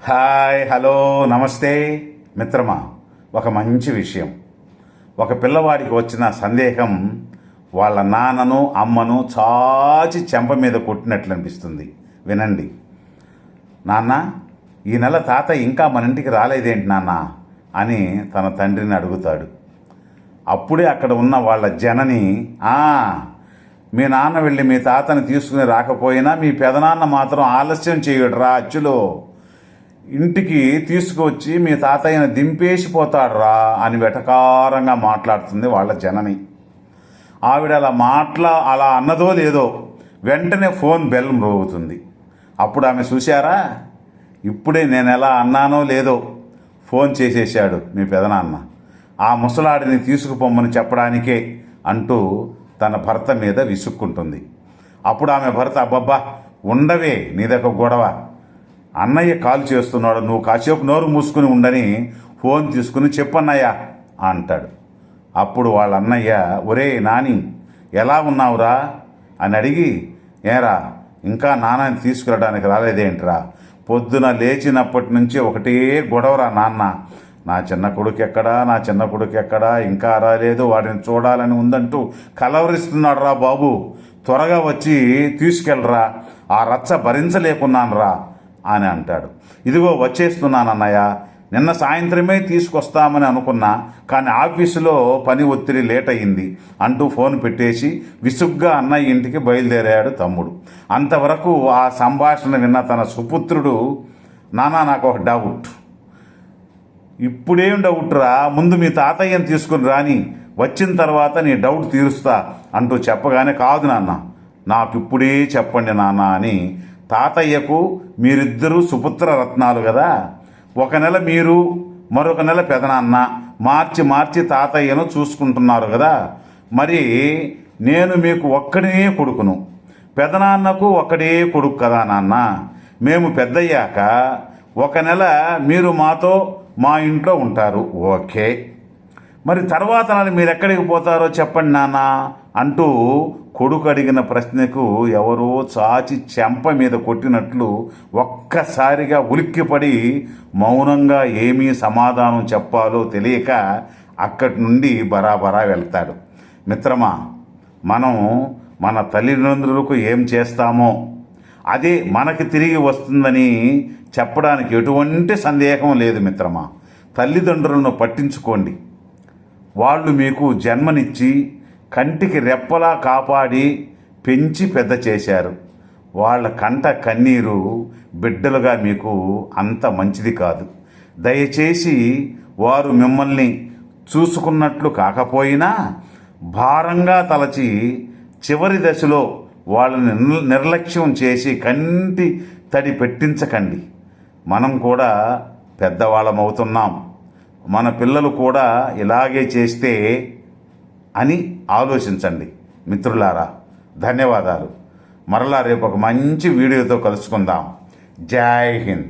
Hi, hello, నమస్తే మిత్రమా. ఒక మంచి విషయం. ఒక పిల్లవాడికి వచ్చిన సందేహం వాళ్ళ నాన్నను అమ్మను చాచి చెంప మీద కొట్టినట్లు అనిపిస్తుంది. వినండి. నాన్న, ఈ నెల తాత ఇంకా మన ఇంటికి రాలేదేంటి నాన్న అని తన తండ్రిని అడుగుతాడు. అప్పుడే అక్కడ ఉన్న వాళ్ళ జనని, మీ నాన్న వెళ్ళి మీ తాతని తీసుకుని రాకపోయినా మీ పెదనాన్న మాత్రం ఆలస్యం చేయడురా అచ్చులో, ఇంటికి తీసుకువచ్చి మీ తాతయ్యను దింపేసిపోతాడురా అని వెటకారంగా మాట్లాడుతుంది వాళ్ళ జనని. ఆవిడ అలా అన్నదో లేదో వెంటనే ఫోన్ బెల్ మ్రోగుతుంది. అప్పుడు ఆమె, చూశారా, ఇప్పుడే నేను ఎలా అన్నానో లేదో ఫోన్ చేసేసాడు మీ పెదనాన్న, ఆ ముసలాడిని తీసుకుపోమ్మని చెప్పడానికే అంటూ తన భర్త మీద విసుక్కుంటుంది. అప్పుడు ఆమె భర్త, అబ్బబ్బా ఉండవే, నీదొక గొడవ, అన్నయ్య కాల్ చేస్తున్నాడు, నువ్వు కాసేపు నోరు మూసుకుని ఉండని ఫోన్ తీసుకుని చెప్పన్నయ్యా అంటాడు. అప్పుడు వాళ్ళ అన్నయ్య, ఒరే నాని, ఎలా ఉన్నావురా అని అడిగి, ఏరా ఇంకా నాన్నని తీసుకురావడానికి రాలేదేంట్రా, పొద్దున లేచినప్పటి నుంచి ఒకటే గొడవరా నాన్న, నా చిన్న కొడుకు ఎక్కడా ఇంకా రాలేదు, వాడిని చూడాలని ఉందంటూ కలవరిస్తున్నాడు రా బాబు, త్వరగా వచ్చి తీసుకెళ్ళరా, ఆ రచ్చ భరించలేకున్నాను రా అని అంటాడు. ఇదిగో వచ్చేస్తున్నానన్నయ్య, నిన్న సాయంత్రమే తీసుకొస్తామని అనుకున్నా, కానీ ఆఫీసులో పని ఒత్తిడి లేట్ అయ్యింది అంటూ ఫోన్ పెట్టేసి విసుగ్గా అన్నయ్య ఇంటికి బయలుదేరాడు తమ్ముడు. అంతవరకు ఆ సంభాషణ విన్న తన సుపుత్రుడు, నానా నాకు ఒక డౌట్. ఇప్పుడేం డౌట్ రా, ముందు మీ తాతయ్యని తీసుకుని రాని, వచ్చిన తర్వాత నీ డౌట్ తీరుస్తా అంటూ చెప్పగానే, కాదు నాన్న, నాకు ఇప్పుడే చెప్పండి నాన్న అని తాతయ్యకు, మీరిద్దరూ సుపుత్ర రత్నాలు కదా, ఒక నెల మీరు మరొక నెల పెదనాన్న మార్చి తాతయ్యను చూసుకుంటున్నారు కదా, మరి నేను మీకు ఒక్కడే కొడుకును, పెదనాన్నకు ఒక్కడే కొడుకు కదా నాన్న, మేము పెద్దయ్యాక ఒక నెల మీరు మా ఇంట్లో ఉంటారు, ఓకే, మరి తర్వాత మీరు ఎక్కడికి పోతారో చెప్పండి నాన్న అంటూ కొడుకు అడిగిన ప్రశ్నకు ఎవరో చాచి చెంప మీద కొట్టినట్లు ఒక్కసారిగా ఉలిక్కిపడి మౌనంగా ఏమీ సమాధానం చెప్పాలో తెలియక అక్కడి నుండి బరాబరా వెళ్తాడు. మిత్రమా, మనం మన తల్లిదండ్రులకు ఏం చేస్తామో అదే మనకి తిరిగి వస్తుందని చెప్పడానికి ఎటువంటి సందేహం లేదు మిత్రమా. తల్లిదండ్రులను పట్టించుకోండి. వాళ్ళు మీకు జన్మనిచ్చి కంటికి రెప్పలా కాపాడి పెంచి పెద్ద చేశారు. వాళ్ళ కంట కన్నీరు బిడ్డలుగా మీకు అంత మంచిది కాదు. దయచేసి వారు మిమ్మల్ని చూసుకున్నట్లు కాకపోయినా భారంగా తలచి చివరి దశలో వాళ్ళని నిర్లక్ష్యం చేసి కంటి తడి పెట్టించకండి. మనం కూడా పెద్దవాళ్ళమవుతున్నాం, మన పిల్లలు కూడా ఇలాగే చేస్తే అని ఆలోచించండి మిత్రులారా. ధన్యవాదాలు. మరలా రేపు ఒక మంచి వీడియోతో కలుసుకుందాం. జై హింద్.